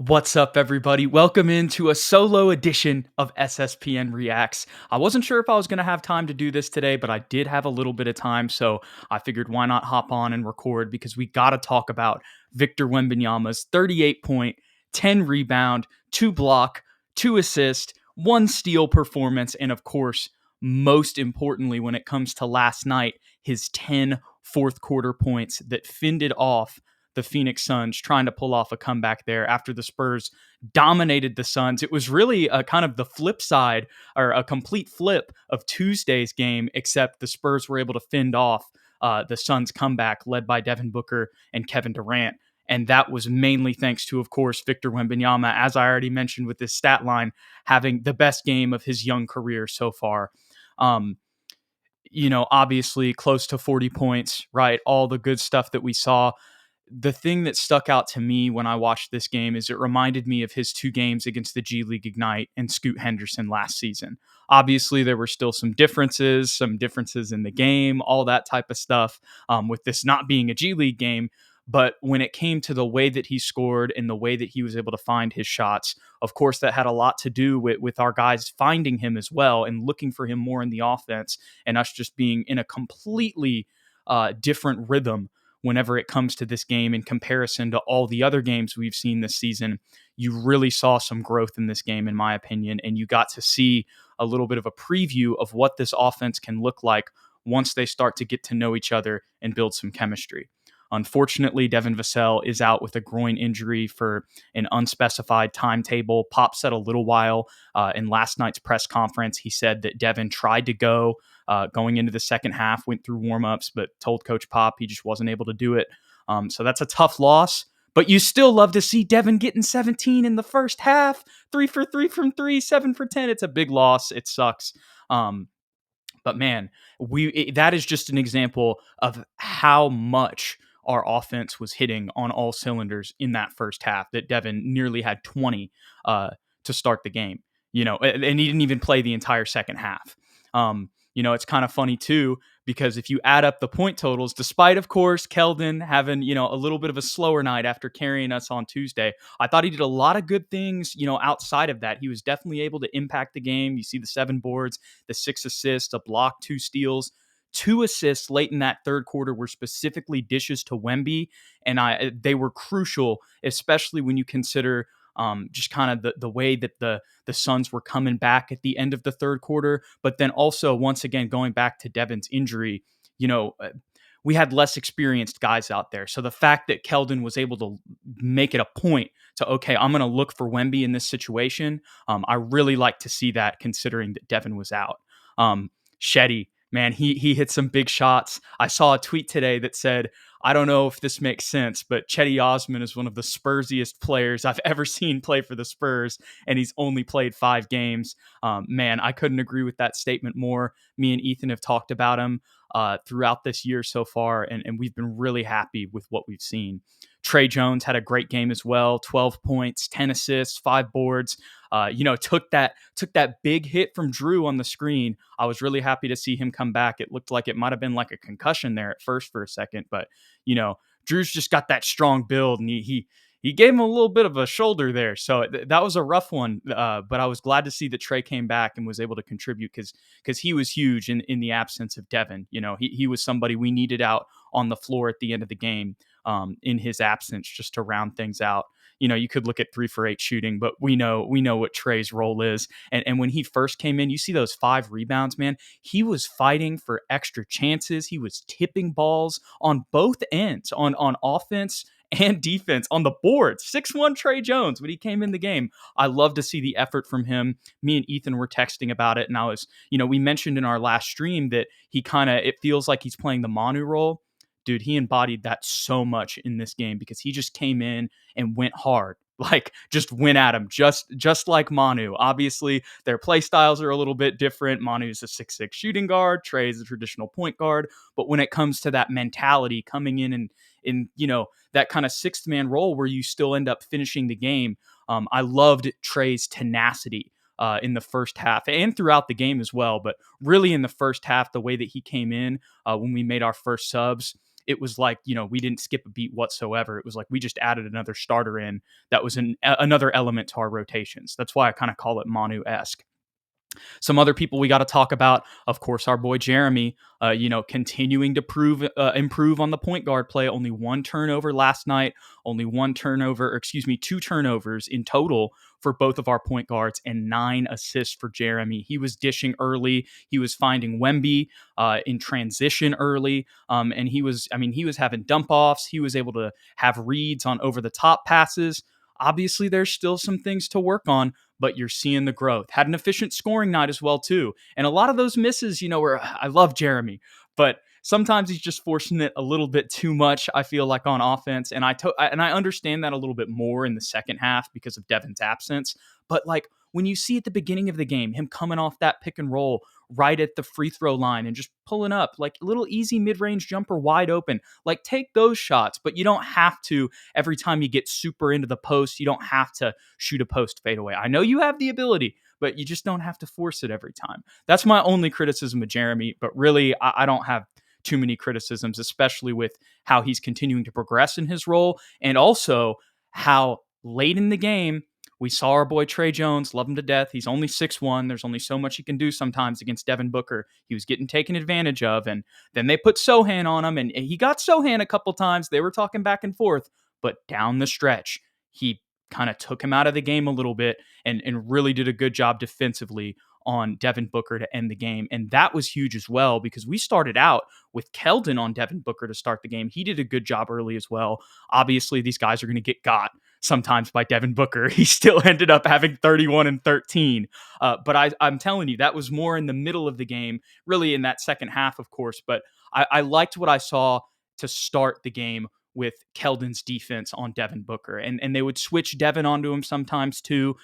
What's up, everybody? Welcome into a solo edition of SSPN Reacts. I wasn't sure if I was going to have time to do this today, but I did have a little bit of time, so I figured why not hop on and record because we got to talk about Victor Wembanyama's 38 point, 10 rebound, 2 block, 2 assist, 1 steal performance, and of course, most importantly, when it comes to last night, his 10 fourth quarter points that fended off the Phoenix Suns trying to pull off a comeback there after the Spurs dominated the Suns. It was really a kind of the flip side or a complete flip of Tuesday's game, except the Spurs were able to fend off the Suns comeback led by Devin Booker and Kevin Durant. And that was mainly thanks to, of course, Victor Wembanyama, as I already mentioned with this stat line, having the best game of his young career so far. Um, obviously close to 40 points, right? All the good stuff that we saw. The thing that stuck out to me when I watched this game is it reminded me of his 2 games against the G League Ignite and Scoot Henderson last season. Obviously, there were still some differences in the game, all that type of stuff, with this not being a G League game. But when it came to the way that he scored and the way that he was able to find his shots, of course, that had a lot to do with our guys finding him as well and looking for him more in the offense and us just being in a completely different rhythm whenever it comes to this game in comparison to all the other games we've seen this season. You really saw some growth in this game, in my opinion, and you got to see a little bit of a preview of what this offense can look like once they start to get to know each other and build some chemistry. Unfortunately, Devin Vassell is out with a groin injury for an unspecified timetable. Pop said a little while in last night's press conference. He said that Devin tried to go going into the second half, went through warmups, but told Coach Pop he just wasn't able to do it. So that's a tough loss. But you still love to see Devin getting 17 in the first half, 3 for 3 from 3, 7 for 10. It's a big loss. It sucks. But man, that is just an example of how much our offense was hitting on all cylinders in that first half. That Devin nearly had 20 to start the game. And he didn't even play the entire second half. It's kind of funny too, because if you add up the point totals, despite, of course, Keldon having, a little bit of a slower night after carrying us on Tuesday, I thought he did a lot of good things, outside of that. He was definitely able to impact the game. You see the 7 boards, the 6 assists, a block, 2 steals. 2 assists late in that third quarter were specifically dishes to Wemby, and they were crucial, especially when you consider just kind of the way that the Suns were coming back at the end of the third quarter. But then also, once again, going back to Devin's injury, we had less experienced guys out there. So the fact that Keldon was able to make it a point to, okay, I'm going to look for Wemby in this situation, I really like to see that considering that Devin was out. Shetty, man, he hit some big shots. I saw a tweet today that said, I don't know if this makes sense, but Chetty Osman is one of the Spursiest players I've ever seen play for the Spurs, and he's only played 5 games. Man, I couldn't agree with that statement more. Me and Ethan have talked about him throughout this year so far, and we've been really happy with what we've seen. Trey Jones had a great game as well, 12 points, 10 assists, 5 boards. Took that big hit from Drew on the screen. I was really happy to see him come back. It looked like it might have been like a concussion there at first for a second, but Drew's just got that strong build, and he gave him a little bit of a shoulder there. So that was a rough one, but I was glad to see that Trey came back and was able to contribute because he was huge in the absence of Devin. He was somebody we needed out on the floor at the end of the game in his absence just to round things out. You could look at 3 for 8 shooting, but we know what Trey's role is. And when he first came in, you see those 5 rebounds, man. He was fighting for extra chances. He was tipping balls on both ends, on offense and defense, on the board. 6'1" Trey Jones when he came in the game. I love to see the effort from him. Me and Ethan were texting about it, and I was, we mentioned in our last stream that it feels like he's playing the Manu role. Dude, he embodied that so much in this game because he just came in and went hard, like just went at him, just like Manu. Obviously, their play styles are a little bit different. Manu's a 6'6" shooting guard. Trey's a traditional point guard. But when it comes to that mentality coming in that kind of 6th man role where you still end up finishing the game, I loved Trey's tenacity in the first half and throughout the game as well. But really in the first half, the way that he came in when we made our first subs, it was like, we didn't skip a beat whatsoever. It was like we just added another starter in that was another element to our rotations. That's why I kind of call it Manu-esque. Some other people we got to talk about, of course, our boy Jeremy. Continuing to improve on the point guard play. Only one turnover last night. Only one turnover, or excuse me, two turnovers in total for both of our point guards, and 9 assists for Jeremy. He was dishing early. He was finding Wemby in transition early, and he was having dump offs. He was able to have reads on over the top passes. Obviously, there's still some things to work on, but you're seeing the growth. Had an efficient scoring night as well, too. And a lot of those misses, where I love Jeremy, but sometimes he's just forcing it a little bit too much, I feel like, on offense. And I understand that a little bit more in the second half because of Devin's absence. But like when you see at the beginning of the game, him coming off that pick and roll right at the free throw line and just pulling up like a little easy mid-range jumper wide open, like take those shots, but you don't have to every time you get super into the post. You don't have to shoot a post fadeaway. I know you have the ability, but you just don't have to force it every time. That's my only criticism of Jeremy, but really I don't have too many criticisms, especially with how he's continuing to progress in his role, and also how late in the game we saw our boy Trey Jones, love him to death. He's only 6'1". There's only so much he can do sometimes against Devin Booker. He was getting taken advantage of, and then they put Sohan on him, and he got Sohan a couple times. They were talking back and forth, but down the stretch, he kind of took him out of the game a little bit and really did a good job defensively on Devin Booker to end the game. And that was huge as well because we started out with Keldon on Devin Booker to start the game. He did a good job early as well. Obviously, these guys are going to get got sometimes by Devin Booker. He still ended up having 31 and 13. But I'm telling you, that was more in the middle of the game, really in that second half, of course. But I liked what I saw to start the game with Keldon's defense on Devin Booker. And they would switch Devin onto him sometimes too.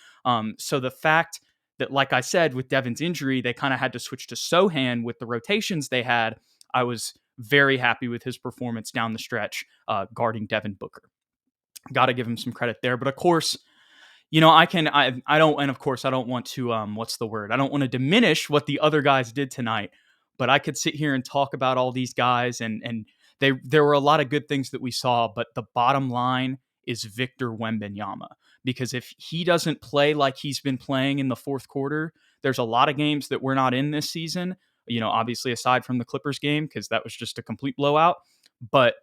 So the fact that, like I said, with Devin's injury, they kind of had to switch to Sohan with the rotations they had, I was very happy with his performance down the stretch guarding Devin Booker. Got to give him some credit there. But of course, I don't, and of course, I don't want to, what's the word? I don't want to diminish what the other guys did tonight, but I could sit here and talk about all these guys, and there were a lot of good things that we saw, but the bottom line is Victor Wembanyama, because if he doesn't play like he's been playing in the fourth quarter, there's a lot of games that we're not in this season, obviously aside from the Clippers game, because that was just a complete blowout, but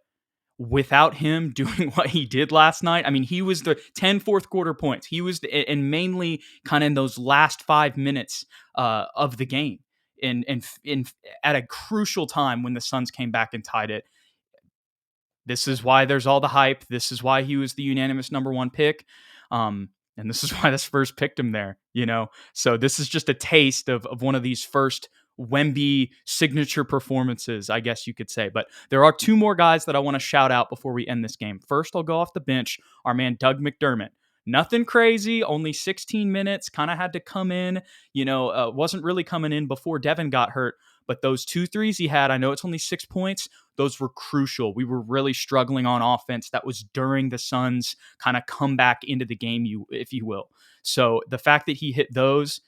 without him doing what he did last night, I mean, he was the 10 fourth quarter points. He was, and mainly kind of in those last 5 minutes of the game, and at a crucial time when the Suns came back and tied it. This is why there's all the hype. This is why he was the unanimous number one pick. And this is why the Spurs picked him there, So this is just a taste of one of these first Wemby signature performances, I guess you could say. But there are 2 more guys that I want to shout out before we end this game. First, I'll go off the bench. Our man, Doug McDermott. Nothing crazy, only 16 minutes, kind of had to come in, wasn't really coming in before Devin got hurt. But those 2 threes he had, I know it's only 6 points. Those were crucial. We were really struggling on offense. That was during the Suns' kind of comeback into the game, if you will. So the fact that he hit those,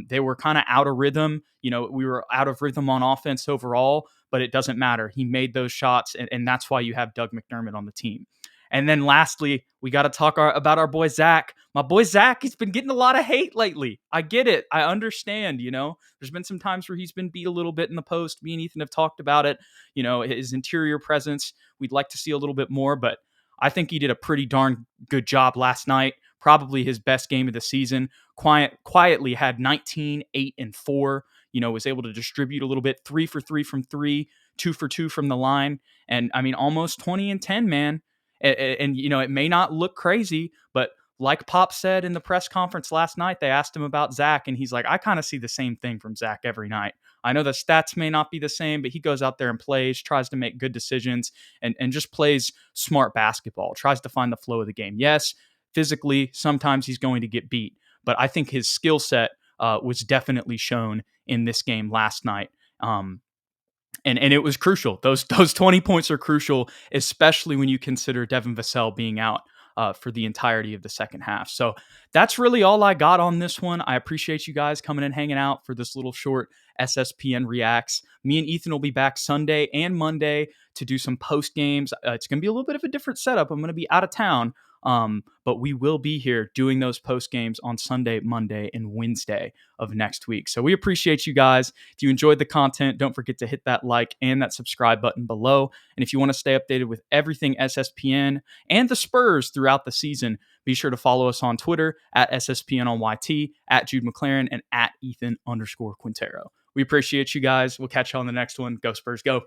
they were kind of out of rhythm. We were out of rhythm on offense overall, but it doesn't matter. He made those shots, and that's why you have Doug McDermott on the team. And then lastly, we got to talk about our boy Zach. My boy Zach, he's been getting a lot of hate lately. I get it. I understand, There's been some times where he's been beat a little bit in the post. Me and Ethan have talked about it. His interior presence, we'd like to see a little bit more, but I think he did a pretty darn good job last night. Probably his best game of the season. Quietly had 19, 8, and 4. Was able to distribute a little bit. 3 for 3 from 3, 2 for 2 from the line. And I mean, almost 20 and 10, man. And it may not look crazy, but like Pop said in the press conference last night, they asked him about Zach, and he's like, I kind of see the same thing from Zach every night. I know the stats may not be the same, but he goes out there and plays, tries to make good decisions, and just plays smart basketball, tries to find the flow of the game. Yes, physically, sometimes he's going to get beat, but I think his skill set was definitely shown in this game last night. And it was crucial. Those 20 points are crucial, especially when you consider Devin Vassell being out for the entirety of the second half. So that's really all I got on this one. I appreciate you guys coming and hanging out for this little short SSPN Reacts. Me and Ethan will be back Sunday and Monday to do some post games. It's going to be a little bit of a different setup. I'm going to be out of town, but we will be here doing those post games on Sunday, Monday, and Wednesday of next week. So we appreciate you guys. If you enjoyed the content, don't forget to hit that like and that subscribe button below. And if you want to stay updated with everything SSPN and the Spurs throughout the season, be sure to follow us on Twitter at SSPN on YT, at Jude McLaren, and at Ethan_Quintero. We appreciate you guys. We'll catch you on the next one. Go Spurs, go.